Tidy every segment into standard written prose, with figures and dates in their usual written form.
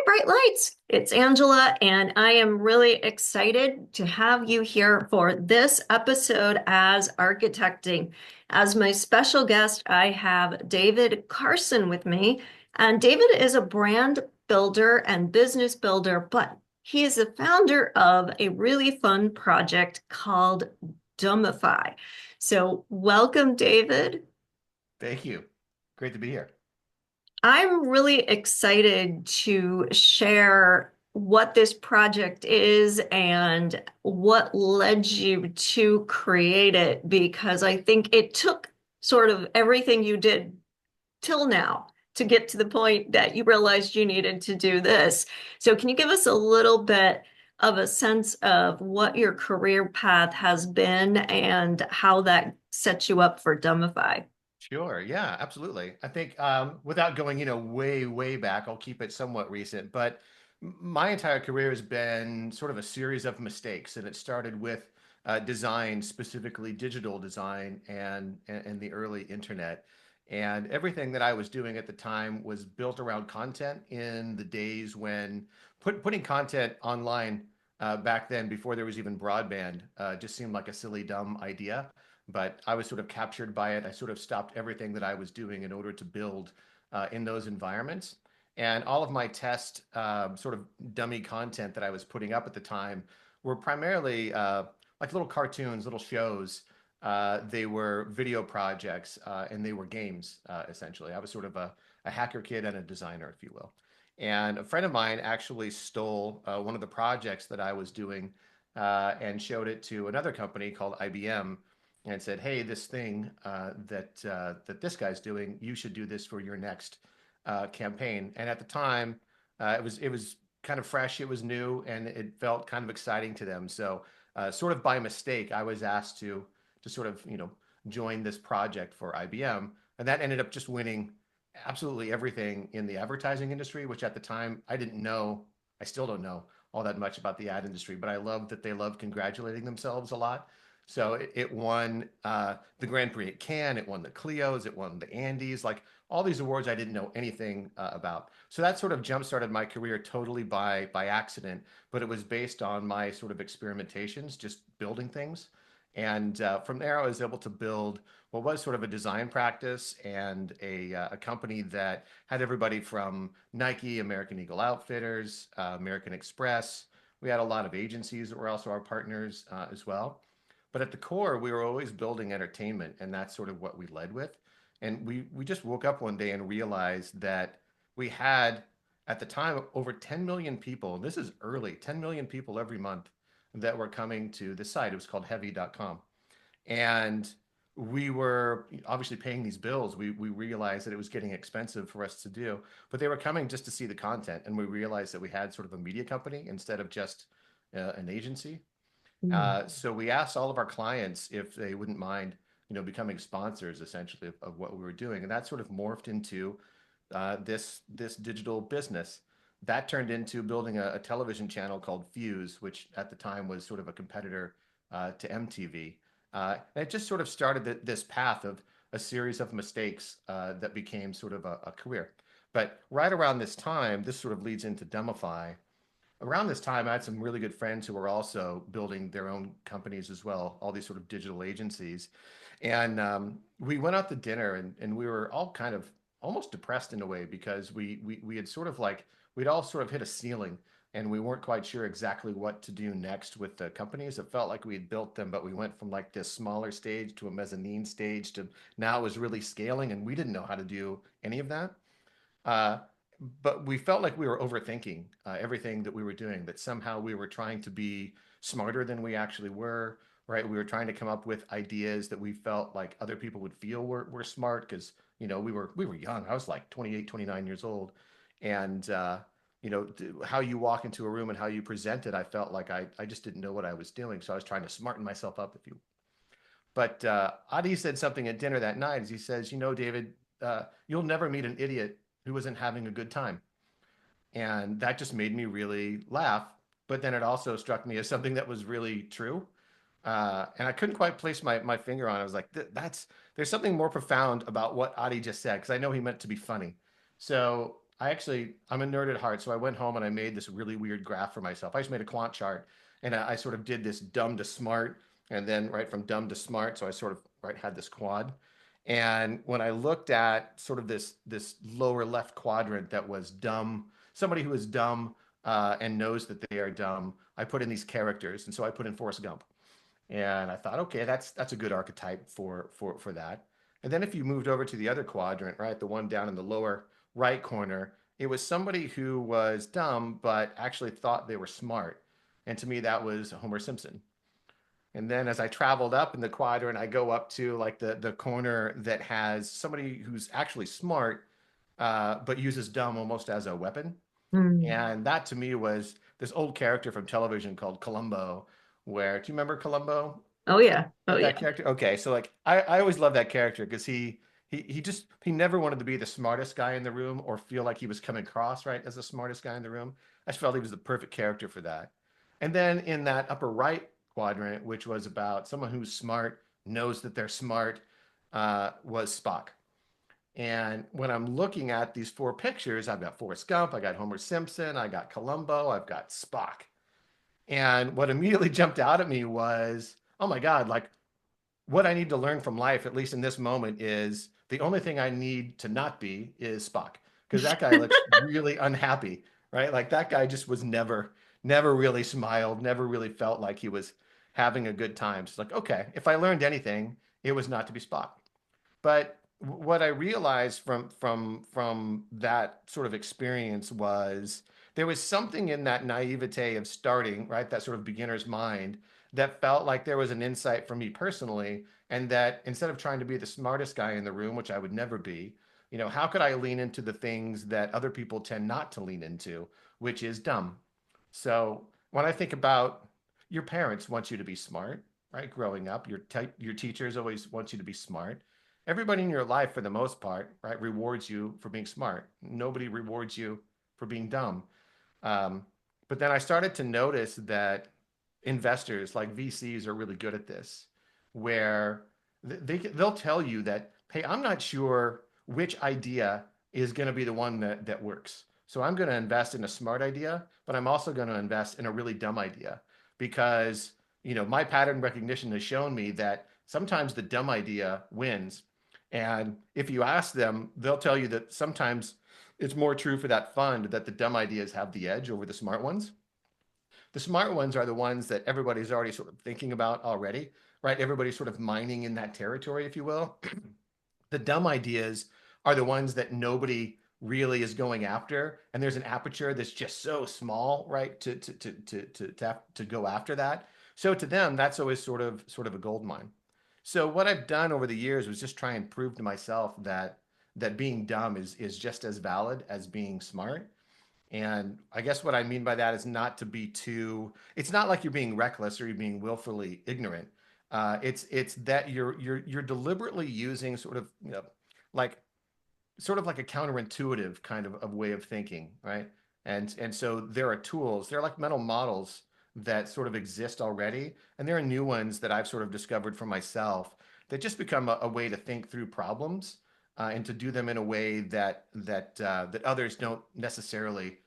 Bright Lights. It's Angela, and I am really excited to have you here for this episode as architecting. As my special guest, I have David Carson with me, and David is a brand builder and business builder, but he is the founder of a really fun project called Dumbify. So, welcome, David. Thank you. Great to be here. I'm really excited to share what this project is and what led you to create it because I think it took sort of everything you did till now to get to the point that you realized you needed to do this. So, can you give us a little bit of a sense of what your career path has been and how that sets you up for Dumbify? Sure. Yeah, absolutely. I think without going, way, way back, I'll keep it somewhat recent. But my entire career has been sort of a series of mistakes, and it started with design, specifically digital design, and the early internet. And everything that I was doing at the time was built around content in the days when putting content online back then, before there was even broadband, just seemed like a silly, dumb idea, but I was sort of captured by it. I sort of stopped everything that I was doing in order to build in those environments. And all of my test sort of dummy content that I was putting up at the time were primarily like little cartoons, little shows. They were video projects and they were games, essentially. I was sort of a hacker kid and a designer, if you will. And a friend of mine actually stole one of the projects that I was doing and showed it to another company called IBM and said, "Hey, this thing that this guy's doing, you should do this for your next campaign." And at the time, it was kind of fresh, it was new, and it felt kind of exciting to them. So, sort of by mistake, I was asked to sort of join this project for IBM, and that ended up just winning absolutely everything in the advertising industry, which at the time I didn't know. I still don't know all that much about the ad industry, but I love that they love congratulating themselves a lot. So it won the Grand Prix at Cannes, it won the Clios, it won the Andes, like all these awards I didn't know anything about. So that sort of jump started my career totally by accident, but it was based on my sort of experimentations, just building things. And from there, I was able to build what was sort of a design practice and a company that had everybody from Nike, American Eagle Outfitters, American Express. We had a lot of agencies that were also our partners as well. But at the core, we were always building entertainment, and that's sort of what we led with. And we just woke up one day and realized that we had, at the time, over 10 million people, and this is early, 10 million people every month that were coming to the site. It was called heavy.com. And we were obviously paying these bills. We realized that it was getting expensive for us to do, but they were coming just to see the content. And we realized that we had sort of a media company instead of just an agency. So we asked all of our clients if they wouldn't mind, becoming sponsors essentially of what we were doing, and that sort of morphed into this digital business. That turned into building a television channel called Fuse, which at the time was sort of a competitor to MTV. And it just sort of started this path of a series of mistakes that became sort of a career. But right around this time, this sort of leads into Demify. Around this time, I had some really good friends who were also building their own companies as well, all these sort of digital agencies. And we went out to dinner and we were all kind of almost depressed in a way because we had sort of like, we'd all sort of hit a ceiling and we weren't quite sure exactly what to do next with the companies. It felt like we had built them, but we went from like this smaller stage to a mezzanine stage to now it was really scaling and we didn't know how to do any of that. Uh, but we felt like we were overthinking everything that we were doing, that somehow we were trying to be smarter than we actually were, right? We were trying to come up with ideas that we felt like other people would feel were smart because, we were young. I was like 28, 29 years old. And, how you walk into a room and how you present it, I felt like I just didn't know what I was doing. So I was trying to smarten myself up, if you. But Adi said something at dinner that night. As he says, David, you'll never meet an idiot who isn't having a good time. And that just made me really laugh. But then it also struck me as something that was really true. And I couldn't quite place my finger on it. I was like, there's something more profound about what Adi just said, because I know he meant to be funny. So I'm a nerd at heart, so I went home and I made this really weird graph for myself. I just made a quant chart, and I sort of did this dumb to smart, and then right from dumb to smart. So I sort of right had this quad, and when I looked at sort of this lower left quadrant that was dumb, somebody who is dumb and knows that they are dumb, I put in these characters, and so I put in Forrest Gump. And I thought, okay, that's a good archetype for that. And then if you moved over to the other quadrant, right, the one down in the lower right corner, it was somebody who was dumb but actually thought they were smart. And to me, that was Homer Simpson. And then as I traveled up in the quadrant, I go up to like the corner that has somebody who's actually smart, but uses dumb almost as a weapon. Hmm. And that to me was this old character from television called Columbo, where do you remember Columbo? Oh yeah. Oh That yeah. character? Okay, so like I always love that character because he never wanted to be the smartest guy in the room or feel like he was coming across right as the smartest guy in the room. I just felt he was the perfect character for that. And then in that upper right quadrant, which was about someone who's smart, knows that they're smart, was Spock. And when I'm looking at these four pictures, I've got Forrest Gump, I got Homer Simpson, I got Columbo, I've got Spock. And what immediately jumped out at me was, oh my God, like what I need to learn from life, at least in this moment, is the only thing I need to not be is Spock. Because that guy looks really unhappy, right? Like that guy just was never really smiled, never really felt like he was having a good time. So it's like, okay, if I learned anything, it was not to be Spock. But what I realized from that sort of experience was there was something in that naivete of starting, right? That sort of beginner's mind that felt like there was an insight for me personally, and that instead of trying to be the smartest guy in the room, which I would never be, how could I lean into the things that other people tend not to lean into, which is dumb. So when I think about your parents want you to be smart, right? Growing up, your teachers always want you to be smart. Everybody in your life, for the most part, right, rewards you for being smart. Nobody rewards you for being dumb. Um, but then I started to notice that investors like VCs are really good at this, where they'll tell you that, hey, I'm not sure which idea is going to be the one that works. So I'm going to invest in a smart idea, but I'm also going to invest in a really dumb idea because my pattern recognition has shown me that sometimes the dumb idea wins. And if you ask them, they'll tell you that sometimes it's more true for that fund that the dumb ideas have the edge over the smart ones. The smart ones are the ones that everybody's already sort of thinking about already, right? Everybody's sort of mining in that territory, if you will. The dumb ideas are the ones that nobody really is going after, and there's an aperture that's just so small, right, to go after that. So to them, that's always sort of a gold mine. So what I've done over the years was just try and prove to myself that being dumb is just as valid as being smart. And I guess what I mean by that is not to be too, it's not like you're being reckless or you're being willfully ignorant. It's that you're deliberately using sort of, like sort of like a counterintuitive kind of way of thinking, right? And so there are tools, they're like mental models that sort of exist already, and there are new ones that I've sort of discovered for myself that just become a way to think through problems and to do them in a way that others don't necessarily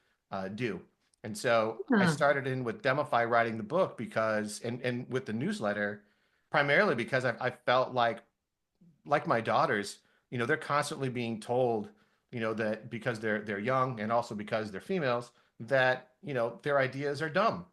do. And so I Huh. started in with Demify writing the book because, and with the newsletter, primarily because I felt like my daughters, they're constantly being told, that because they're young and also because they're females, that their ideas are dumb.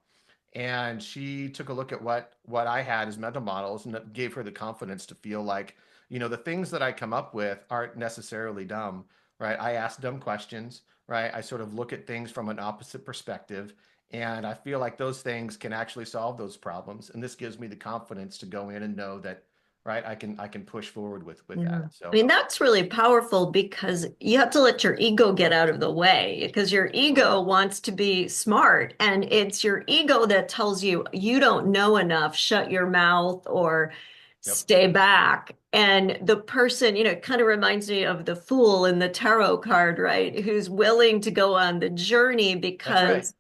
And she took a look at what I had as mental models, and that gave her the confidence to feel like, the things that I come up with aren't necessarily dumb, right? I ask dumb questions, right? I sort of look at things from an opposite perspective, and I feel like those things can actually solve those problems. And this gives me the confidence to go in and know that, right, I can push forward with Yeah. that. I So, mean, that's really powerful because you have to let your ego get out of the way because your totally. ego wants to be smart and it's your ego that tells you you don't know enough, shut your mouth or Yep. stay back. And the person, it kind of reminds me of the fool in the tarot card, right? Who's willing to go on the journey That's right. because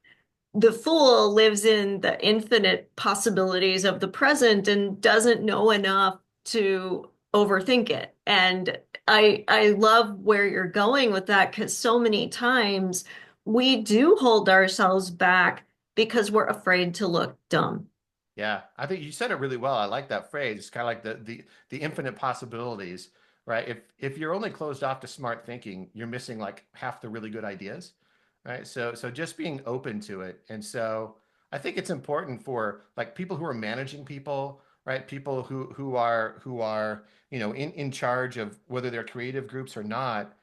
the fool lives in the infinite possibilities of the present and doesn't know enough to overthink it. And I love where you're going with that because so many times we do hold ourselves back because we're afraid to look dumb. Yeah, I think you said it really well. I like that phrase. It's kind of like the infinite possibilities, right? If you're only closed off to smart thinking, you're missing like half the really good ideas, right? So just being open to it. And so I think it's important for like people who are managing people, right? People who are, in charge of whether they're creative groups or not,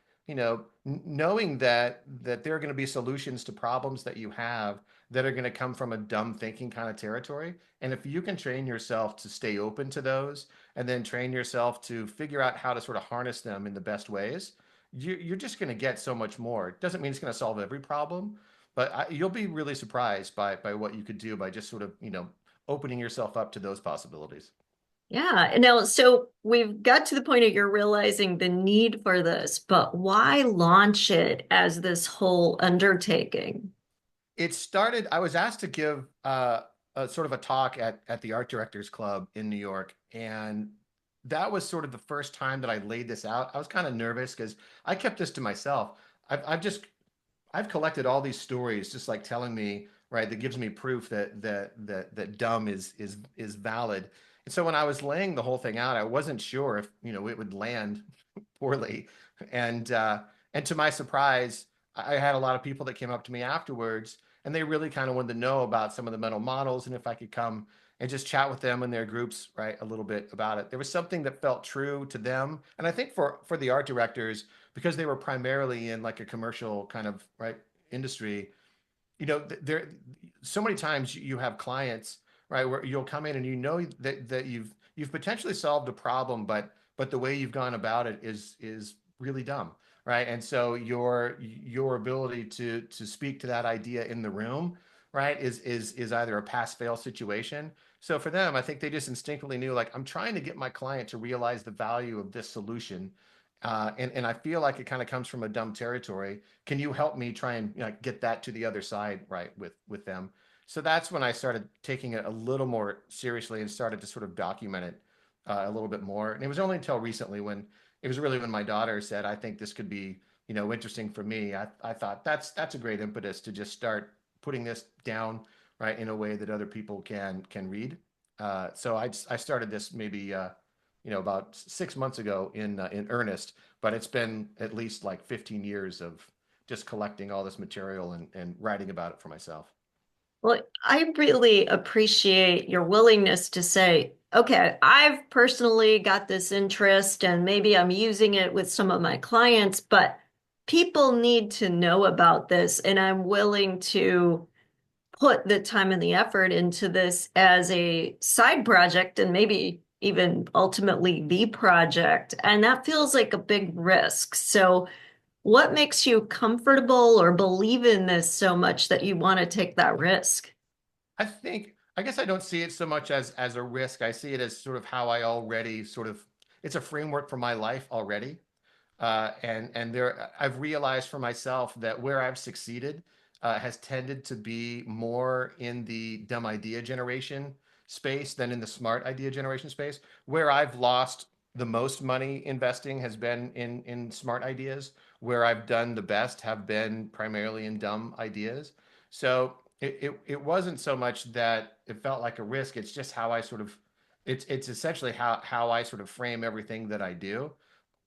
knowing that there are going to be solutions to problems that you have that are going to come from a dumb thinking kind of territory. And if you can train yourself to stay open to those and then train yourself to figure out how to sort of harness them in the best ways, you're just going to get so much more. It doesn't mean it's going to solve every problem, but you'll be really surprised by what you could do by just sort of, opening yourself up to those possibilities. Yeah. Now, so we've got to the point of you're realizing the need for this, but why launch it as this whole undertaking? It started, I was asked to give a sort of a talk at the Art Directors Club in New York. And that was sort of the first time that I laid this out. I was kind of nervous because I kept this to myself. I've collected all these stories, just like telling me, right, that gives me proof that dumb is valid. And so when I was laying the whole thing out, I wasn't sure if it would land poorly. And to my surprise, I had a lot of people that came up to me afterwards, and they really kind of wanted to know about some of the mental models and if I could come and just chat with them in their groups, right, a little bit about it. There was something that felt true to them, and I think for the art directors, because they were primarily in like a commercial kind of right industry, there so many times you have clients, right, where you'll come in and that you've potentially solved a problem, but the way you've gone about it is really dumb, right? And so your ability to speak to that idea in the room, right, is either a pass fail situation. So for them, I think they just instinctively knew, like, I'm trying to get my client to realize the value of this solution. And I feel like it kind of comes from a dumb territory. Can you help me try and get that to the other side, right, with them? So that's when I started taking it a little more seriously and started to sort of document it a little bit more. And it was only until recently when it was really when my daughter said, "I think this could be interesting for me." I thought that's a great impetus to just start putting this down right in a way that other people can read. So I started this maybe about 6 months ago in earnest, but it's been at least like 15 years of just collecting all this material and writing about it for myself. Well, I really appreciate your willingness to say, okay, I've personally got this interest and maybe I'm using it with some of my clients, but people need to know about this and I'm willing to put the time and the effort into this as a side project and maybe even ultimately the project. And that feels like a big risk. So, what makes you comfortable or believe in this so much that you want to take that risk? I guess I don't see it so much as a risk. I see it as sort of how I already sort of it's a framework for my life already. And there, I've realized for myself that where I've succeeded has tended to be more in the dumb idea generation space than in the smart idea generation space. Where I've lost the most money investing has been in smart ideas. Where I've done the best have been primarily in dumb ideas. So it wasn't so much that it felt like a risk. It's just how I sort of it's essentially how I sort of frame everything that I do.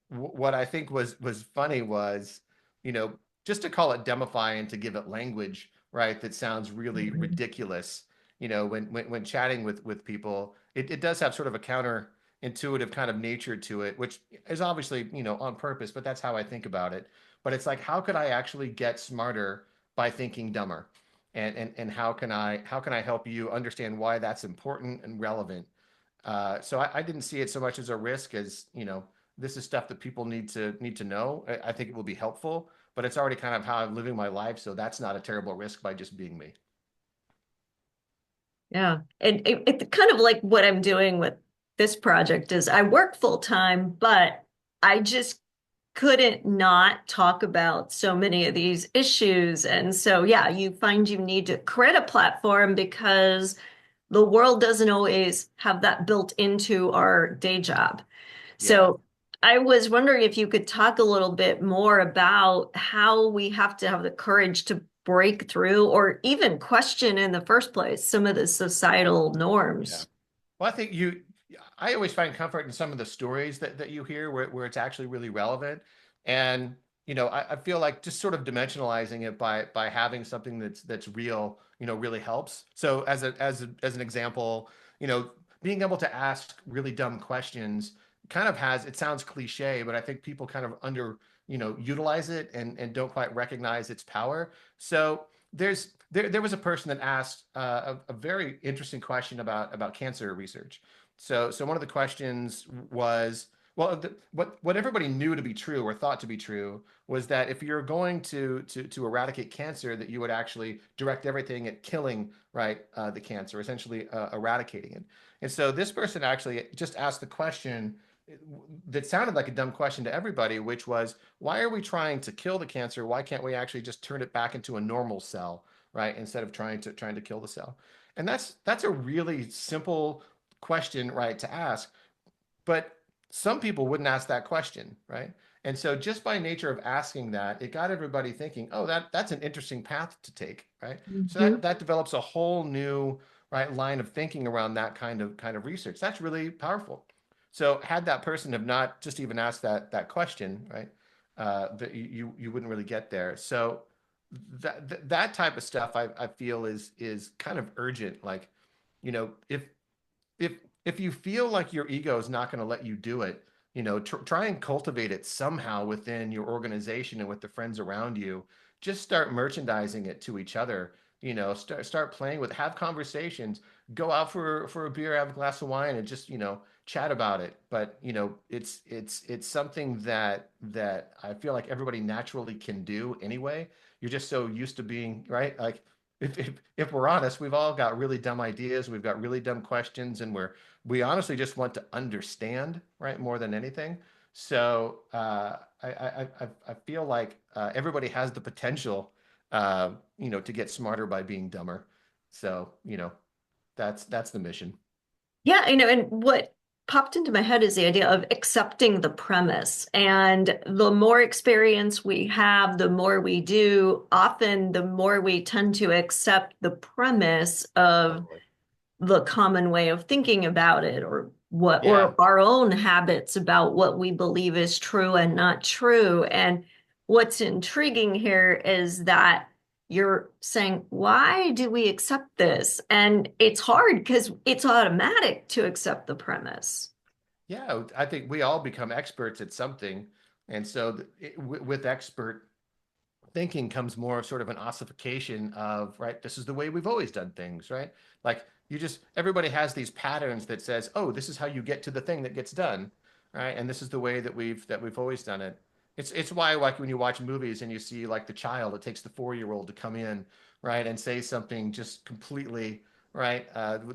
What I think was funny was, you know, just to call it Dumbify and to give it language, right, that sounds really Mhm. ridiculous. When chatting with people, it does have sort of a counterintuitive kind of nature to it, which is obviously, on purpose, but that's how I think about it. But it's like, how could I actually get smarter by thinking dumber? And how can I help you understand why that's important and relevant? So I didn't see it so much as a risk as, this is stuff that people need to know. I think it will be helpful, but it's already kind of how I'm living my life, so that's not a terrible risk by just being me. Yeah. And it's kind of like what I'm doing with this project is I work full time, but I just couldn't not talk about so many of these issues. And so, yeah, you find you need to create a platform because the world doesn't always have that built into our day job. Yeah. So I was wondering if you could talk a little bit more about how we have to have the courage to break through or even question in the first place some of the societal Yeah. norms. Well, I always find comfort in some of the stories that you hear where it's actually really relevant. And, I feel like just sort of dimensionalizing it by having something that's real, really helps. So as an example, you know, being able to ask really dumb questions kind of it sounds cliche, but I think people kind of utilize it and don't quite recognize its power. So there was a person that asked a very interesting question about cancer research. So one of the questions was, well, what everybody knew to be true or thought to be true was that if you're going to eradicate cancer, that you would actually direct everything at killing, right, the cancer, essentially eradicating it. And so this person actually just asked the question that sounded like a dumb question to everybody, which was, why are we trying to kill the cancer? Why can't we actually just turn it back into a normal cell, right? Instead of trying to kill the cell. And that's a really simple question, right, to ask. But some people wouldn't ask that question, right? And so just by nature of asking that, it got everybody thinking, oh, that's an interesting path to take, right? So that Mhm. that develops a whole new right line of thinking around that kind of research. That's really powerful. So had that person have not just even asked that question, right, that you wouldn't really get there. So that type of stuff I feel is kind of urgent. Like, if if if you feel like your ego is not going to let you do it, try and cultivate it somehow within your organization and with the friends around you. Just start merchandising it to each other. Start playing with, have conversations, go out for a beer, have a glass of wine, and just chat about it. But it's something that I feel like everybody naturally can do anyway. You're just so used to being right, like if we're honest, we've all got really dumb ideas, we've got really dumb questions, and we honestly just want to understand, right, more than anything. So I feel like everybody has the potential, to get smarter by being dumber. So that's the mission. Yeah, and what popped into my head is the idea of accepting the premise. And the more experience we have, the more we do, often the more we tend to accept the premise of Totally. the common way of thinking about it Yeah. or our own habits about what we believe is true and not true. And what's intriguing here is that you're saying, why do we accept this? And it's hard because it's automatic to accept the premise. Yeah, I think we all become experts at something, and so with expert thinking comes more of sort of an ossification of, right, this is the way we've always done things, right? Like everybody has these patterns that says, oh, this is how you get to the thing that gets done, right? And this is the way that we've always done it. It's why, like, when you watch movies and you see like the child, it takes the 4-year-old to come in, right, and say something just completely right,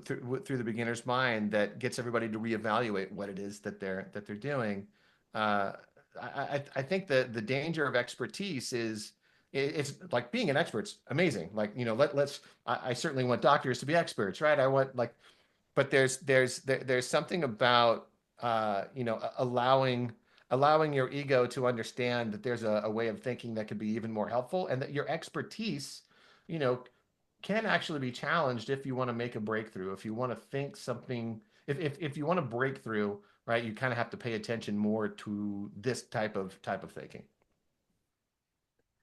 through the beginner's mind that gets everybody to reevaluate what it is that they're doing. Uh, I think the danger of expertise is it's like being an expert's amazing. Like, I certainly want doctors to be experts, right? I want, like, but there's something about allowing your ego to understand that there's a way of thinking that could be even more helpful, and that your expertise, you know, can actually be challenged if you want to make a breakthrough, if you want to think something, if you want to break through, right, you kind of have to pay attention more to this type of thinking.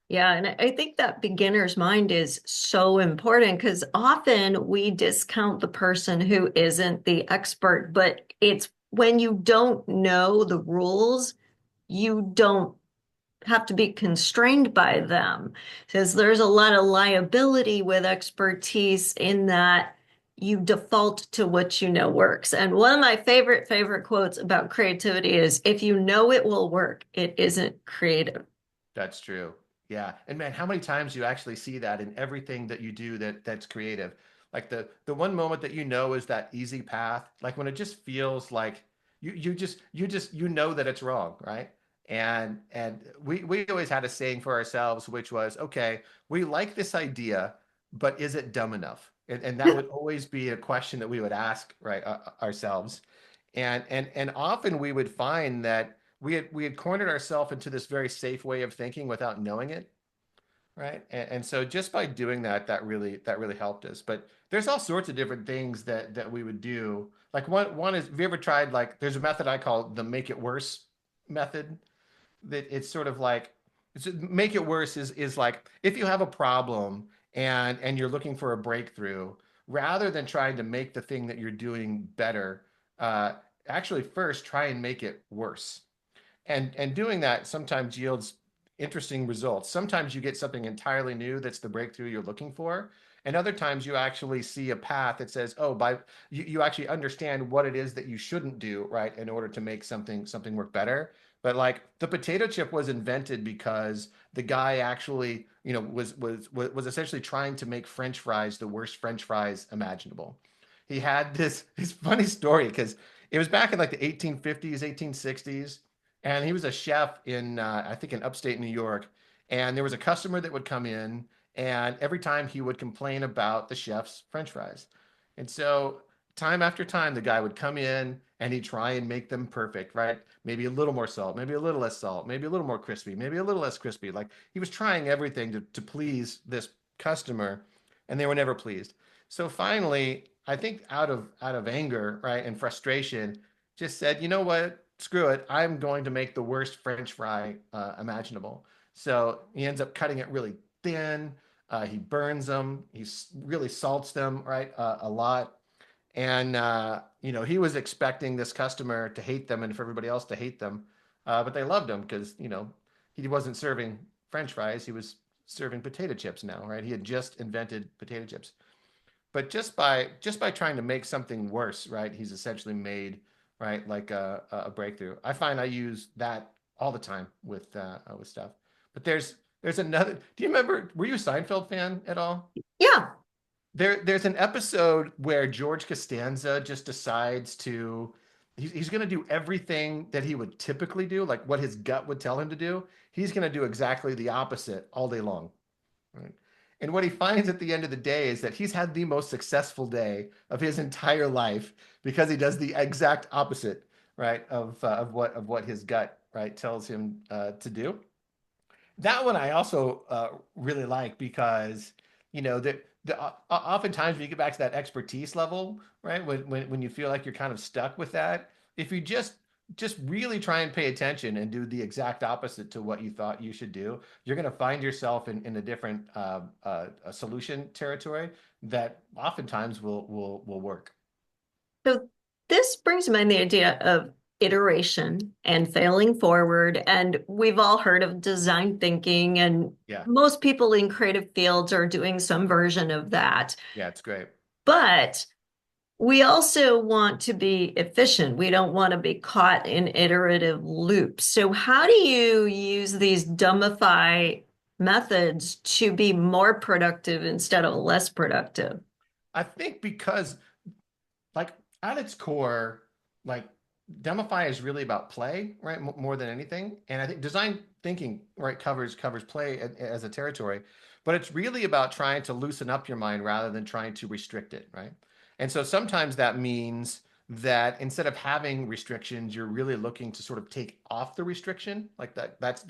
Yeah, and I think that beginner's mind is so important because often we discount the person who isn't the expert, but it's when you don't know the rules, you don't have to be constrained by them. Because there's a lot of liability with expertise in that you default to what you know works. And one of my favorite quotes about creativity is if you know it will work, it isn't creative. That's true. Yeah. And man, how many times do you actually see that in everything that you do that's creative? Like the one moment that is that easy path, like when it just feels like you know that it's wrong, right? And we always had a saying for ourselves, which was, okay, we like this idea, but is it dumb enough? And that would always be a question that we would ask, right, ourselves. And often we would find that we had cornered ourselves into this very safe way of thinking without knowing it, right? And so just by doing that, that really helped us. But there's all sorts of different things that we would do. Like one is, have you ever tried, like, there's a method I call the make it worse method, that it's sort of like, make it worse is like, if you have a problem and you're looking for a breakthrough, rather than trying to make the thing that you're doing better, uh, actually first try and make it worse. And doing that sometimes yields interesting results. Sometimes you get something entirely new that's the breakthrough you're looking for. And other times you actually see a path that says, oh, you actually understand what it is that you shouldn't do, right, in order to make something work better. But like the potato chip was invented because the guy actually, was essentially trying to make French fries the worst French fries imaginable. He had this funny story because it was back in like the 1850s, 1860s, and he was a chef in, I think, in upstate New York. And there was a customer that would come in, and every time he would complain about the chef's French fries. And so time after time, the guy would come in and he'd try and make them perfect, right? Maybe a little more salt, maybe a little less salt, maybe a little more crispy, maybe a little less crispy. Like he was trying everything to please this customer, and they were never pleased. So finally, I think out of anger, right, and frustration, just said, you know what? Screw it. I'm going to make the worst French fry imaginable. So he ends up cutting it really thin. He burns them. Really salts them, right, a lot. And he was expecting this customer to hate them and for everybody else to hate them, but they loved him because he wasn't serving French fries. He was serving potato chips now, right? He had just invented potato chips. But just by trying to make something worse, right? He's essentially made, right, like a breakthrough. I find I use that all the time with stuff. But there's another. Do you remember? Were you a Seinfeld fan at all? Yeah. There's an episode where George Costanza just decides to he's going to do everything that he would typically do, like what his gut would tell him to do. He's going to do exactly the opposite all day long. Right. And what he finds at the end of the day is that he's had the most successful day of his entire life because he does the exact opposite, right, of what his gut, right, tells him to do. That one I also really like because oftentimes when you get back to that expertise level, right, when you feel like you're kind of stuck with that, if you just really try and pay attention and do the exact opposite to what you thought you should do, you're going to find yourself in a different a solution territory that oftentimes will work. So this brings to mind the idea of iteration and failing forward. And we've all heard of design thinking, and Yeah, most people in creative fields are doing some version of that. yeah, it's great. But we also want to be efficient. We don't want to be caught in iterative loops. So, how do you use these Dumbify methods to be more productive instead of less productive? I think because, like, at its core, like, Demify is really about play, right? More than anything. And I think design thinking, right, covers play as a territory, but it's really about trying to loosen up your mind rather than trying to restrict it, right? And so sometimes that means that instead of having restrictions, you're really looking to sort of take off the restriction. Like that's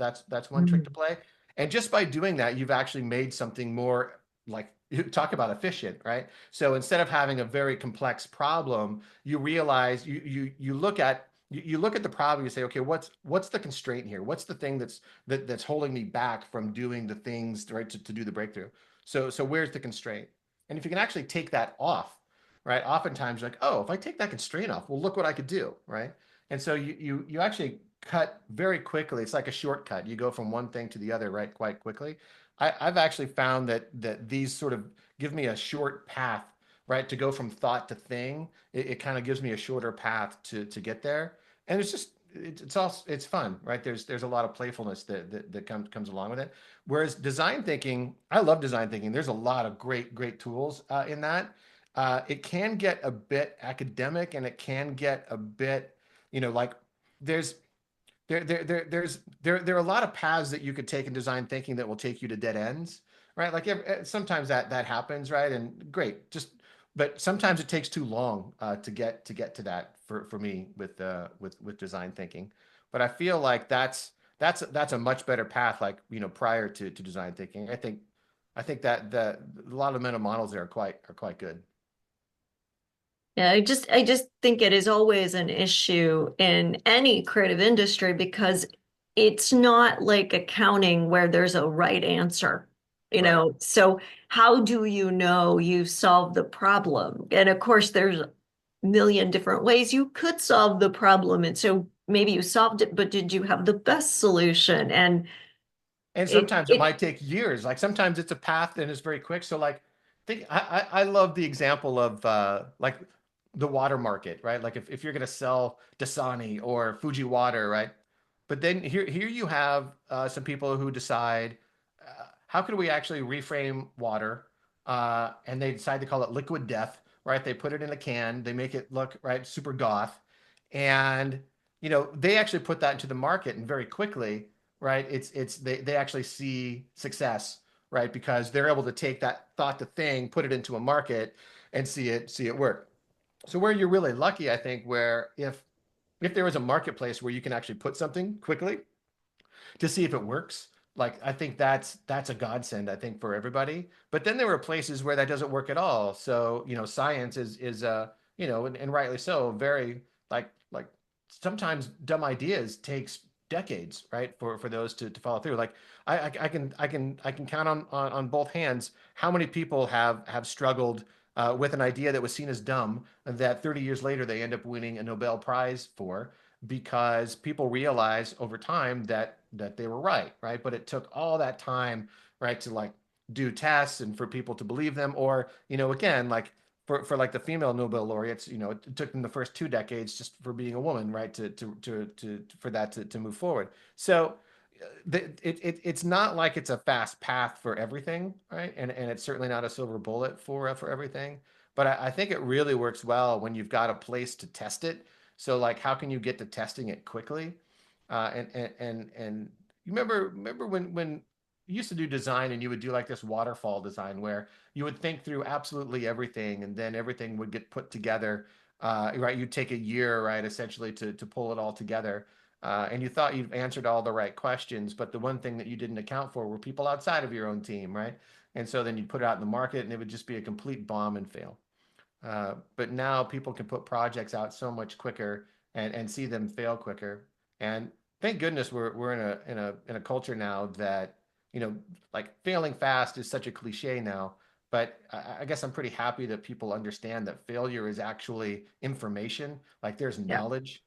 one trick to Mm. play. And just by doing that, you've actually made something more, like, you talk about efficient, right? So instead of having a very complex problem, you realize you look at the problem. You say, okay, what's the constraint here? What's the thing that's holding me back from doing the things, right, to do the breakthrough? So where's the constraint? And if you can actually take that off, right? Oftentimes you're like, oh, if I take that constraint off, well, look what I could do, right? And so you actually cut very quickly. It's like a shortcut. You go from one thing to the other, right, quite quickly. I've actually found that these sort of give me a short path, right, to go from thought to thing. It kind of gives me a shorter path to get there, and it's fun, right? There's a lot of playfulness that comes along with it. Whereas design thinking, I love design thinking. There's a lot of great tools in that. It can get a bit academic, and it can get a bit, like, there's there are a lot of paths that you could take in design thinking that will take you to dead ends, right? Like, sometimes that happens, right? And great, but sometimes it takes too long to get to that for me with design thinking. But I feel like that's a much better path, like, prior to design thinking. I think that a lot of the mental models there are quite good. Yeah, I just think it is always an issue in any creative industry because it's not like accounting where there's a right answer, you Right. know. So how do you know you've solved the problem? And of course, there's a million different ways you could solve the problem. And so maybe you solved it, but did you have the best solution? And And it sometimes it it might take years. Like sometimes it's a path and it's very quick. So like think I love the example of like the water market, right? Like if you're gonna sell Dasani or Fuji water, right? But then here you have some people who decide how can we actually reframe water? And they decide to call it liquid death, right? They put it in a can, they make it look right super goth, and they actually put that into the market and very quickly, right? They actually see success, right? Because they're able to take that thought to thing, put it into a market, and see it work. So where you're really lucky, I think, where if there was a marketplace where you can actually put something quickly to see if it works. Like I think that's a godsend, I think, for everybody. But then there were places where that doesn't work at all. So, science is and rightly so, very like sometimes dumb ideas takes decades, right? For those to follow through. Like I can count on both hands how many people have struggled with an idea that was seen as dumb that 30 years later they end up winning a Nobel Prize for because people realize over time that they were right, but it took all that time, right, to like do tests and for people to believe them, or again, like for like the female Nobel laureates, it took them the first 2 decades just for being a woman, right, to for that to move forward. So it's not like it's a fast path for everything, right? And it's certainly not a silver bullet for everything. But I think it really works well when you've got a place to test it. So like, how can you get to testing it quickly? And you remember when you used to do design and you would do like this waterfall design where you would think through absolutely everything and then everything would get put together. Right, you'd take a year, right, essentially to pull it all together. And you thought you've answered all the right questions, but the one thing that you didn't account for were people outside of your own team, right? And so then you'd put it out in the market and it would just be a complete bomb and fail. But now people can put projects out so much quicker and see them fail quicker. And thank goodness we're in a culture now that, like failing fast is such a cliche now. But I guess I'm pretty happy that people understand that failure is actually information. Like there's yeah, knowledge,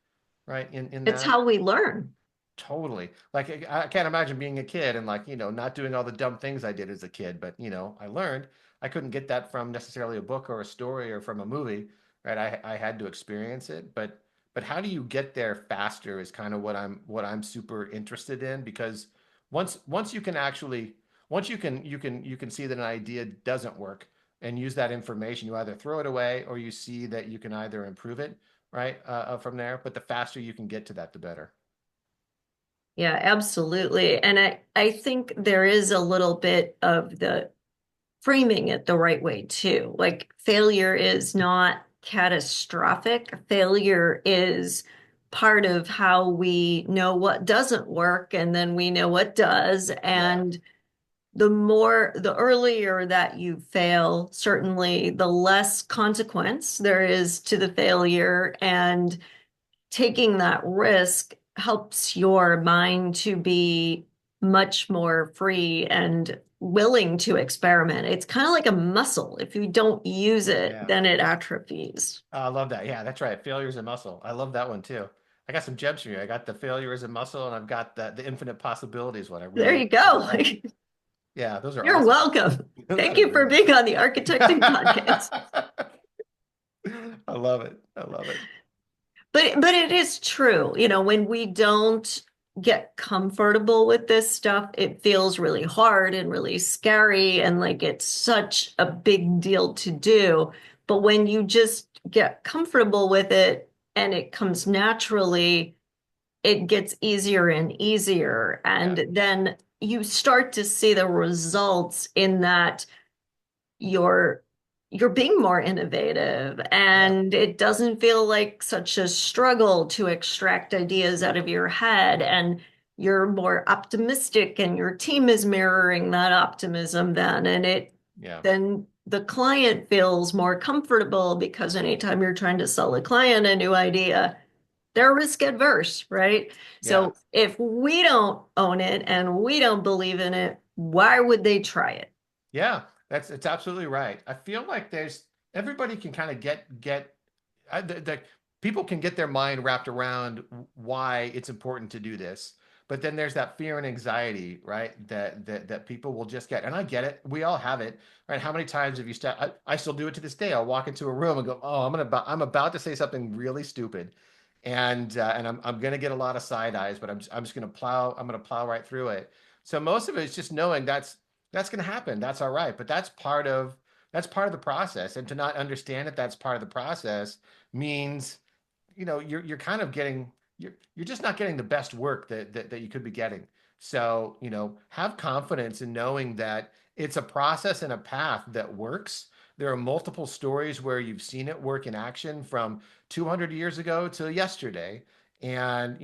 right, in it's that. how we learn. Totally. Like I can't imagine being a kid and like, not doing all the dumb things I did as a kid, but I learned. I couldn't get that from necessarily a book or a story or from a movie, right? I had to experience it, but how do you get there faster is kind of what I'm super interested in because once you can actually once you can see that an idea doesn't work and use that information, you either throw it away or you see that you can either improve it, right? From there, but the faster you can get to that, the better. Yeah, absolutely. And I think there is a little bit of the framing it the right way too. Like failure is not catastrophic. Failure is part of how we know what doesn't work and then we know what does. Yeah. And the earlier that you fail, certainly the less consequence there is to the failure. And taking that risk helps your mind to be much more free and willing to experiment. It's kind of like a muscle. If you don't use it, Yeah. then it atrophies. I love that. Yeah, that's right. Failure is a muscle. I love that one too. I got some gems from you. I got the failure is a muscle, and I've got the infinite possibilities one. I There really, you really go. like. Yeah, those are You're awesome. welcome. Those Thank are you for really being good. on the Architecting Podcast. I love it. I love it. But it is true. You know, when we don't get comfortable with this stuff, it feels really hard and really scary and like it's such a big deal to do. But when you just get comfortable with it and it comes naturally, it gets easier and easier. Yeah. And then you start to see the results in that you're you're being more innovative Yeah. and it doesn't feel like such a struggle to extract ideas out of your head, and you're more optimistic and your team is mirroring that optimism then, and it Yeah. then the client feels more comfortable because anytime you're trying to sell a client a new idea, they're risk adverse, right? Yeah. So if we don't own it and we don't believe in it, why would they try it? Yeah, that's it's absolutely right. I feel like there's everybody can kind of get the people can get their mind wrapped around why it's important to do this. But then there's that fear and anxiety, right? That people will just get, and I get it. We all have it, right? How many times have you I still do it to this day. I'll walk into a room and go, "Oh, I'm about to say something really stupid," and I'm gonna get a lot of side eyes, but I'm just gonna plow. I'm gonna plow right through it. So most of it is just knowing that's going to happen. That's all right. But that's part of the process. And to not understand that that's part of the process means, you're kind of getting you're just not getting the best work that you could be getting. So, have confidence in knowing that it's a process and a path that works. There are multiple stories where you've seen it work in action from 200 years ago to yesterday. And,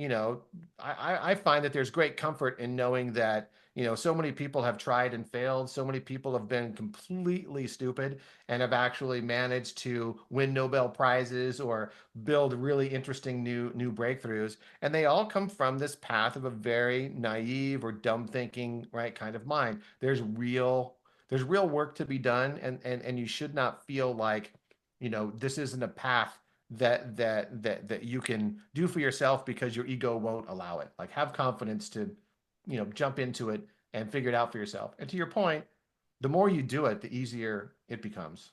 I find that there's great comfort in knowing that so many people have tried and failed. So many people have been completely stupid and have actually managed to win Nobel Prizes or build really interesting new breakthroughs. And they all come from this path of a very naive or dumb thinking, right, kind of mind. There's real work to be done, and you should not feel like, this isn't a path that you can do for yourself because your ego won't allow it. Like, have confidence to jump into it and figure it out for yourself. And to your point, the more you do it, the easier it becomes.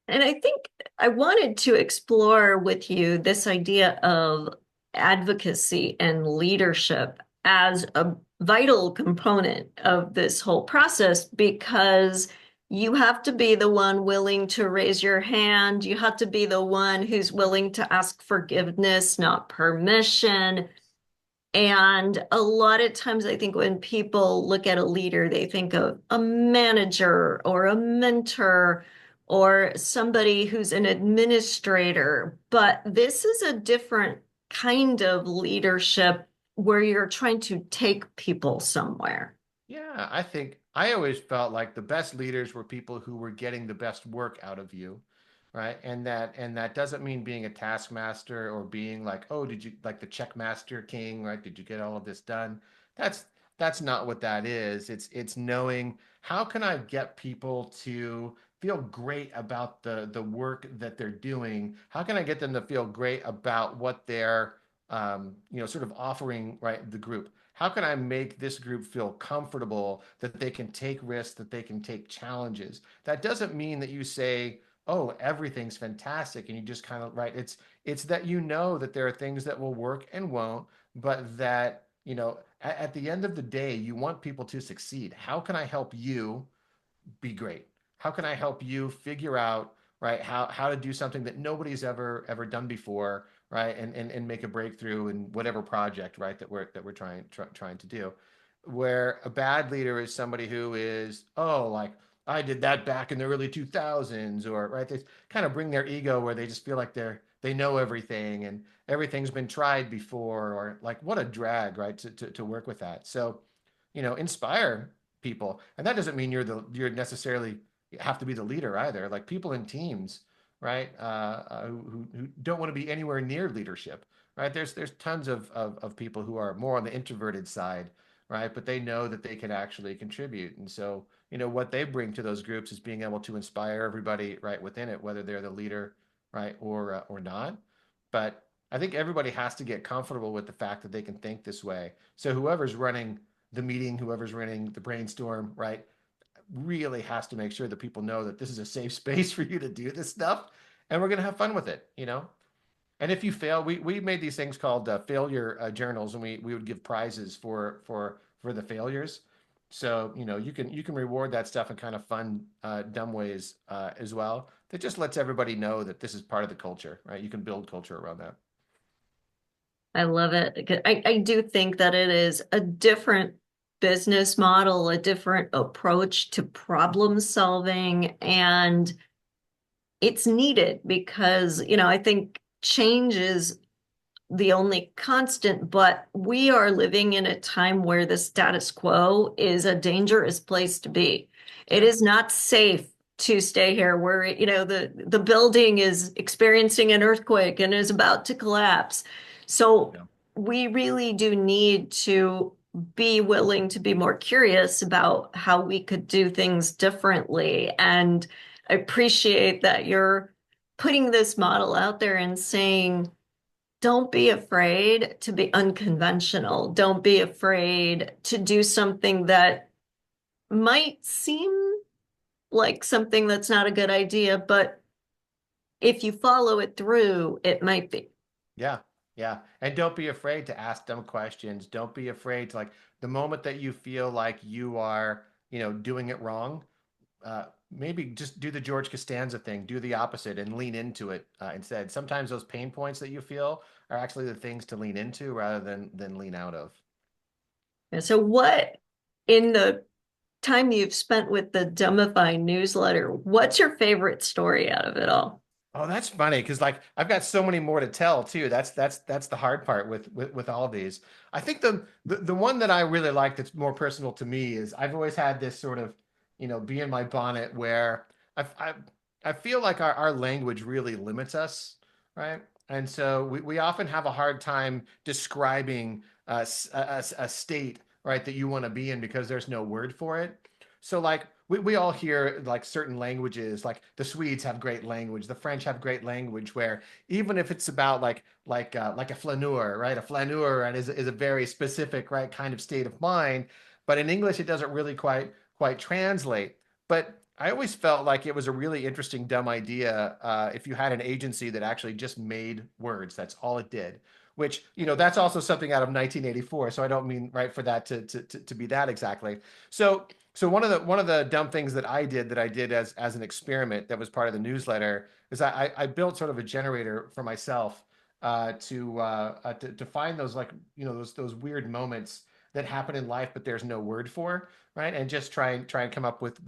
And I think I wanted to explore with you this idea of advocacy and leadership as a vital component of this whole process, because you have to be the one willing to raise your hand. You have to be the one who's willing to ask forgiveness, not permission. And a lot of times, I think when people look at a leader, they think of a manager or a mentor or somebody who's an administrator. But this is a different kind of leadership where you're trying to take people somewhere. Yeah, I think I always felt like the best leaders were people who were getting the best work out of you, right? And that doesn't mean being a taskmaster or being like, oh, did you like the checkmaster king, right? Did you get all of this done? That's that's not what that is. It's knowing how can I get people to feel great about the work that they're doing? How can I get them to feel great about what they're sort of offering, right, the group? How can I make this group feel comfortable that they can take risks, that they can take challenges? That doesn't mean that you say, "Oh, everything's fantastic," and you just kind of right. It's that that there are things that will work and won't, but that at the end of the day, you want people to succeed. How can I help you be great? How can I help you figure out, right, how to do something that nobody's ever done before, right, and make a breakthrough in whatever project, right, that we're trying to do. Where a bad leader is somebody who is, oh, like I did that back in the early 2000s, or right, they kind of bring their ego where they just feel like they know everything and everything's been tried before, or like what a drag, right, to work with that. So, inspire people, and that doesn't mean you're necessarily have to be the leader either. Like people in teams, right, who don't want to be anywhere near leadership, right? There's tons of people who are more on the introverted side, right, but they know that they can actually contribute, and so what they bring to those groups is being able to inspire everybody right within it, whether they're the leader, right, or not. But I think everybody has to get comfortable with the fact that they can think this way. So whoever's running the meeting, whoever's running the brainstorm, right, really has to make sure that people know that this is a safe space for you to do this stuff, and we're going to have fun with it. And if you fail, we made these things called failure journals, and we would give prizes for the failures. So you can reward that stuff in kind of fun, dumb ways as well. That just lets everybody know that this is part of the culture, right? You can build culture around that. I love it. I do think that it is a different business model, a different approach to problem solving, and it's needed because, I think change is the only constant, but we are living in a time where the status quo is a dangerous place to be. It Yeah. is not safe to stay here where, the building is experiencing an earthquake and is about to collapse. So Yeah. we really do need to be willing to be more curious about how we could do things differently. And I appreciate that you're putting this model out there and saying, don't be afraid to be unconventional. Don't be afraid to do something that might seem like something that's not a good idea, but if you follow it through, it might be. Yeah, yeah. And don't be afraid to ask them questions. Don't be afraid to like the moment that you feel like you are, doing it wrong, maybe just do the George Costanza thing, do the opposite and lean into it instead. Sometimes those pain points that you feel are actually the things to lean into rather than lean out of. And so, what in the time you've spent with the Dumbify newsletter, what's your favorite story out of it all? Oh, that's funny because like I've got so many more to tell too. That's the hard part with all these. I think the one that I really like that's more personal to me is I've always had this sort of, be in my bonnet where I I feel like our language really limits us, right? And so we often have a hard time describing a state, right, that you want to be in because there's no word for it. So like we all hear like certain languages, like the Swedes have great language, the French have great language, where even if it's about like a flaneur, right? A flaneur right, is a very specific right kind of state of mind, but in English it doesn't really quite translate. But I always felt like it was a really interesting, dumb idea if you had an agency that actually just made words. That's all it did. Which, that's also something out of 1984. So I don't mean right for that to be that exactly. So one of the dumb things that I did as an experiment that was part of the newsletter is I built sort of a generator for myself to find those like those weird moments that happen in life but there's no word for, right? And just try and come up with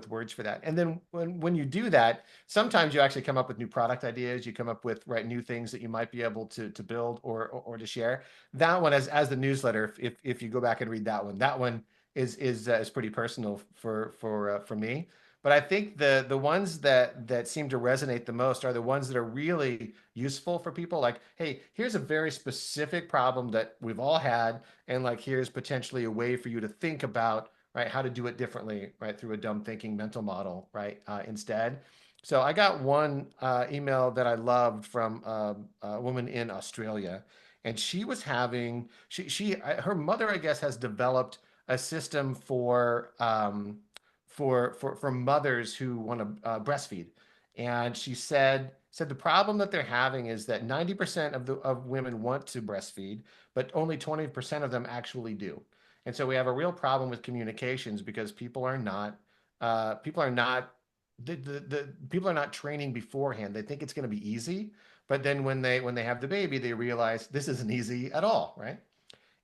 words for that. And then when you do that, sometimes you actually come up with new product ideas. You come up with right new things that you might be able to build or to share. That one as the newsletter, if you go back and read that one is pretty personal for me. But I think the ones that seem to resonate the most are the ones that are really useful for people. Like, hey, here's a very specific problem that we've all had, and like here's potentially a way for you to think about right how to do it differently, right through a dumb thinking mental model, right instead. So I got one email that I loved from a woman in Australia, and she was having her mother, I guess, has developed a system for mothers who want to breastfeed, and she said the problem that they're having is that 90% of women want to breastfeed, but only 20% of them actually do. And so we have a real problem with communications because people are not the people are not training beforehand. They think it's going to be easy, but then when they have the baby, they realize this isn't easy at all, right?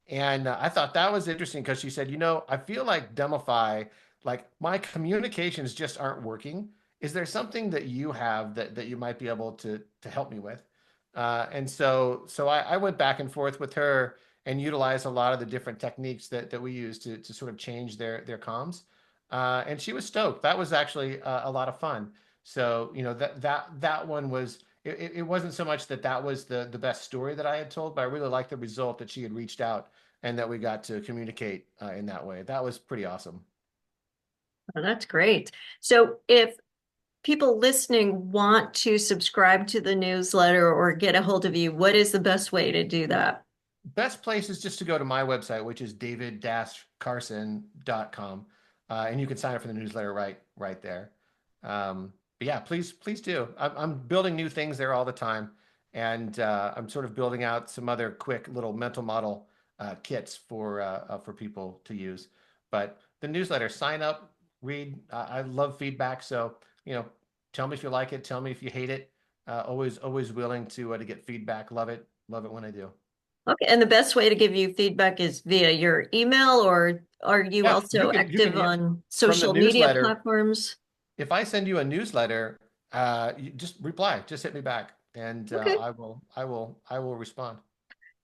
And I thought that was interesting because she said, I feel like Demify, like my communications just aren't working. Is there something that you have that you might be able to help me with? And so I went back and forth with her and utilized a lot of the different techniques that we use to sort of change their comms. And she was stoked. That was actually a lot of fun. So, that one was it wasn't so much that was the best story that I had told, but I really liked the result that she had reached out and that we got to communicate in that way. That was pretty awesome. Oh, that's great. So, if people listening want to subscribe to the newsletter or get a hold of you, what is the best way to do that? Best place is just to go to my website, which is david-carson.com. And you can sign up for the newsletter right there. But yeah, please do. I'm building new things there all the time. And I'm sort of building out some other quick little mental model kits for people to use. But the newsletter, sign up, read. I love feedback. So, you know, tell me if you like it. Tell me if you hate it. Always willing to get feedback. Love it. Love it when I do. Okay, and the best way to give you feedback is via your email, or are you Yeah, also you can active yeah, on from the social media newsletter. platforms? If I send you a newsletter, you just reply, just hit me back, and Okay. I will respond.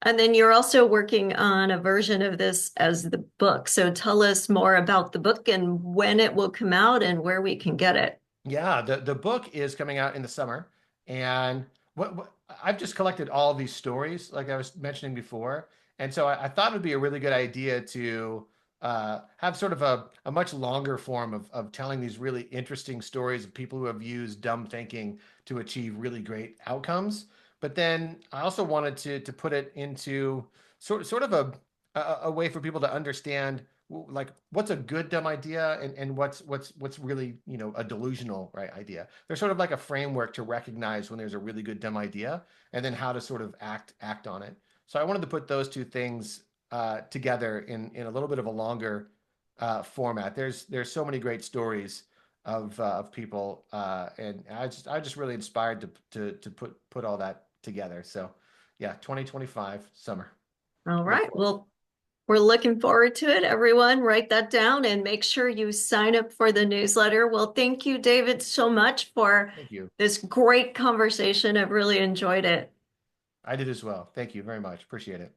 And then you're also working on a version of this as the book. So tell us more about the book and when it will come out and where we can get it. Yeah, the book is coming out in the summer, and what I've just collected all of these stories, like I was mentioning before, and so I thought it would be a really good idea to have sort of a much longer form of telling these really interesting stories of people who have used dumb thinking to achieve really great outcomes. But then I also wanted to put it into sort of a way for people to understand like what's a good dumb idea and what's really a delusional right idea. There's sort of like a framework to recognize when there's a really good dumb idea and then how to sort of act on it. So I wanted to put those two things together in a little bit of a longer format. There's so many great stories of people and I just really inspired to put all that together. So yeah, 2025 summer. All Look right. forward. Well, we're looking forward to it. Everyone, write that down and make sure you sign up for the newsletter. Well, thank you, David, so much for Thank you. this great conversation. I've really enjoyed it. I did as well. Thank you very much. Appreciate it.